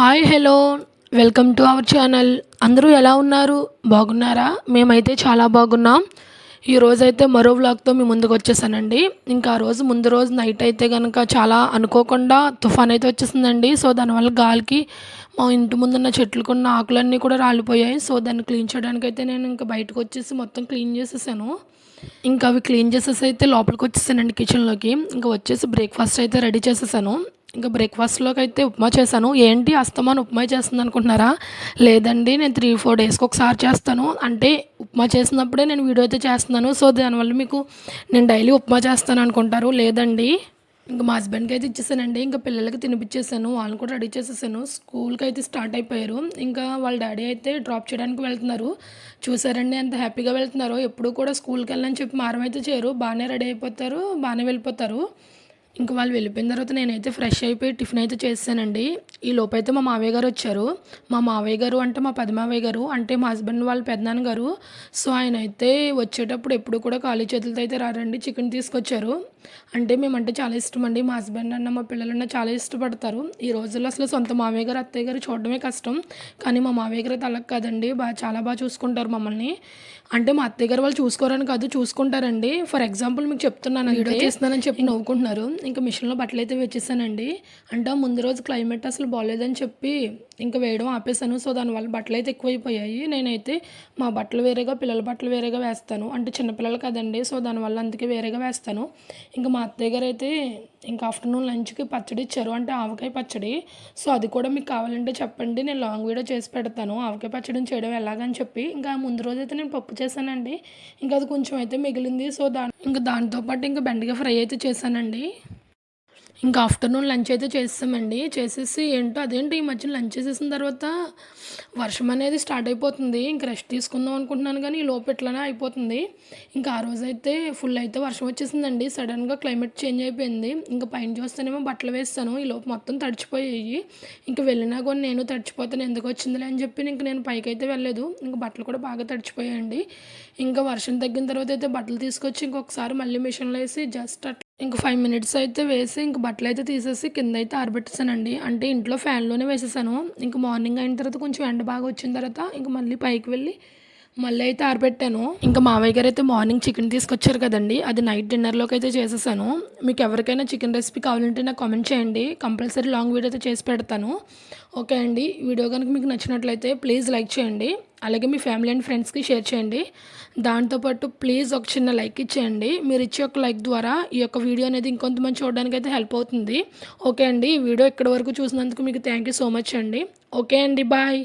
Hi hello welcome to our channel. అందరూ ఎలా ఉన్నారు? బాగున్నారా? మేమైతే చాలా బాగున్నాం. ఈరోజైతే మరో వ్లాగ్తో మీ ముందుకు వచ్చేసానండి. ఇంకా ఆ రోజు ముందు రోజు నైట్ అయితే కనుక చాలా అనుకోకుండా తుఫాన్ అయితే వచ్చేసిందండి. సో దానివల్ల గాలికి మా ఇంటి ముందున్న చెట్లకున్న ఆకులన్నీ కూడా రాలిపోయాయి. సో దాన్ని క్లీన్ చేయడానికి అయితే నేను ఇంకా బయటకు వచ్చేసి మొత్తం క్లీన్ చేసేసాను. ఇంకా అవి క్లీన్ చేసేసి అయితే లోపలికి వచ్చేసానండి కిచెన్లోకి. ఇంకా వచ్చేసి బ్రేక్ఫాస్ట్ అయితే రెడీ చేసేసాను. ఇంకా బ్రేక్ఫాస్ట్లోకి అయితే ఉప్మా చేశాను. ఏంటి అస్తమాను ఉప్మా చేస్తుంది అనుకుంటున్నారా? లేదండి, నేను 3-4 డేస్కి ఒకసారి చేస్తాను. అంటే ఉప్మా చేసినప్పుడే నేను వీడియో అయితే చేస్తున్నాను. సో దానివల్ల మీకు నేను డైలీ ఉప్మా చేస్తాను అనుకుంటారు. లేదండి, ఇంకా మా హస్బెండ్కి అయితే ఇచ్చేసానండి. ఇంకా పిల్లలకి తినిపించేసాను, వాళ్ళని కూడా రెడీ చేసేసాను. స్కూల్కి అయితే స్టార్ట్ అయిపోయారు. ఇంకా వాళ్ళ డాడీ అయితే డ్రాప్ చేయడానికి వెళ్తున్నారు. చూసారండి ఎంత హ్యాపీగా వెళ్తున్నారో. ఎప్పుడు కూడా స్కూల్కి వెళ్ళని చెప్పి మారం అయితే చేయరు. బాగానే రెడీ అయిపోతారు, బాగానే వెళ్ళిపోతారు. ఇంక వాళ్ళు వెళ్ళిపోయిన తర్వాత నేనైతే ఫ్రెష్ అయిపోయి టిఫిన్ అయితే చేశానండి. ఈ లోపైతే మా మావయ్య గారు వచ్చారు. మా మావయ్య గారు అంటే మా పెద్ద మావయ్య గారు, అంటే మా హస్బెండ్ వాళ్ళ పెద్దనాన్న గారు. సో ఆయన అయితే వచ్చేటప్పుడు ఎప్పుడు కూడా ఖాళీ చేతులతో అయితే రారండి. చికెన్ తీసుకొచ్చారు. అంటే మేమంటే చాలా ఇష్టం అండి. మా హస్బెండ్ అన్న మా పిల్లలన్న చాలా ఇష్టపడతారు. ఈ రోజుల్లో అసలు సొంత మావయ్య గారు అత్తయ్య గారు చూడడమే కష్టం. కానీ మా మావయ్య గారు అయితే అలా కాదండి, చాలా బాగా చూసుకుంటారు మమ్మల్ని. అంటే మా అత్తయ్య గారు వాళ్ళు చూసుకోరని కాదు, చూసుకుంటారండి. ఫర్ ఎగ్జాంపుల్ మీకు చెప్తున్నాను, వీడియో చేస్తున్నానని చెప్పి నవ్వుకుంటున్నారు. ఇంకా మిషన్లో బట్టలు అయితే వేసేసానండి. అంటే ముందు రోజు క్లైమేట్ అసలు బాగాలేదని చెప్పి ఇంకా వేయడం ఆపేసాను. సో దానివల్ల బట్టలు అయితే ఎక్కువైపోయాయి. నేనైతే మా బట్టలు వేరేగా, పిల్లల బట్టలు వేరేగా వేస్తాను. అంటే చిన్నపిల్లలు కదండి, సో దానివల్ల అందుకే వేరేగా వేస్తాను. ఇంకా మా అత్తయ్య గారు అయితే ఇంకా ఆఫ్టర్నూన్ లంచ్కి పచ్చడి ఇచ్చారు, అంటే ఆవకాయ పచ్చడి. సో అది కూడా మీకు కావాలంటే చెప్పండి, నేను లాంగ్ వీడియో చేసి పెడతాను ఆవకాయ పచ్చడిని చేయడం ఎలాగని చెప్పి. ఇంకా ముందు రోజు అయితే నేను పప్పు చేశానండి. ఇంకా అది కొంచెం అయితే మిగిలింది. సో ఇంకా దాంతోపాటు ఇంకా బెండకాయ ఫ్రై అయితే చేశానండి. ఇంకా ఆఫ్టర్నూన్ లంచ్ అయితే చేసామండి. చేసేసి ఏంటో అదేంటి ఈ మధ్యన లంచ్ చేసేసిన తర్వాత వర్షం అనేది స్టార్ట్ అయిపోతుంది. ఇంక రెస్ట్ తీసుకుందాం అనుకుంటున్నాను కానీ ఈ లోపు ఇట్లానే అయిపోతుంది. ఇంకా ఆ రోజైతే ఫుల్ అయితే వర్షం వచ్చేసిందండి. సడన్గా క్లైమేట్ చేంజ్ అయిపోయింది. ఇంకా పైన చూస్తేనేమో బట్టలు వేస్తాను, ఈ లోపు మొత్తం తడిచిపోయాయి. ఇంక వెళ్ళినా కూడా నేను తడిచిపోతాను, ఎందుకు వచ్చిందిలే అని చెప్పి ఇంక నేను పైకి అయితే వెళ్ళలేదు. ఇంక బట్టలు కూడా బాగా తడిచిపోయాయండి. ఇంకా వర్షం తగ్గిన తర్వాత అయితే బట్టలు తీసుకొచ్చి ఇంకొకసారి మళ్ళీ మిషన్లో వేసి జస్ట్ ఇంక 5 మినిట్స్ అయితే వేసి ఇంక బట్టలు అయితే తీసేసి కింద అయితే ఆరబెట్టేసానండి. అంటే ఇంట్లో ఫ్యాన్లోనే వేసేసాను. ఇంక మార్నింగ్ అయిన తర్వాత కొంచెం ఎండ బాగా వచ్చిన తర్వాత ఇంక మళ్ళీ పైకి వెళ్ళి మళ్ళీ అయితే ఆరబెట్టాను. ఇంకా మావయ్య గారు అయితే మార్నింగ్ చికెన్ తీసుకొచ్చారు కదండి, అది నైట్ డిన్నర్లోకి అయితే చేసేసాను. మీకు ఎవరికైనా చికెన్ రెసిపీ కావాలంటే నాకు కామెంట్ చేయండి, కంపల్సరీ లాంగ్ వీడియో అయితే చేసి పెడతాను. ఓకే అండి, వీడియో కనుక మీకు నచ్చినట్లయితే ప్లీజ్ లైక్ చేయండి. అలాగే మీ ఫ్యామిలీ అండ్ ఫ్రెండ్స్కి షేర్ చేయండి. దాంతోపాటు ప్లీజ్ ఒక చిన్న లైక్ ఇచ్చేయండి. మీరు ఇచ్చే ఒక లైక్ ద్వారా ఈ యొక్క వీడియో అనేది ఇంకొంతమంది చూడడానికి అయితే హెల్ప్ అవుతుంది. ఓకే అండి, ఈ వీడియో ఇక్కడ వరకు చూసినందుకు మీకు థ్యాంక్ యూ సో మచ్ అండి. ఓకే అండి, బాయ్.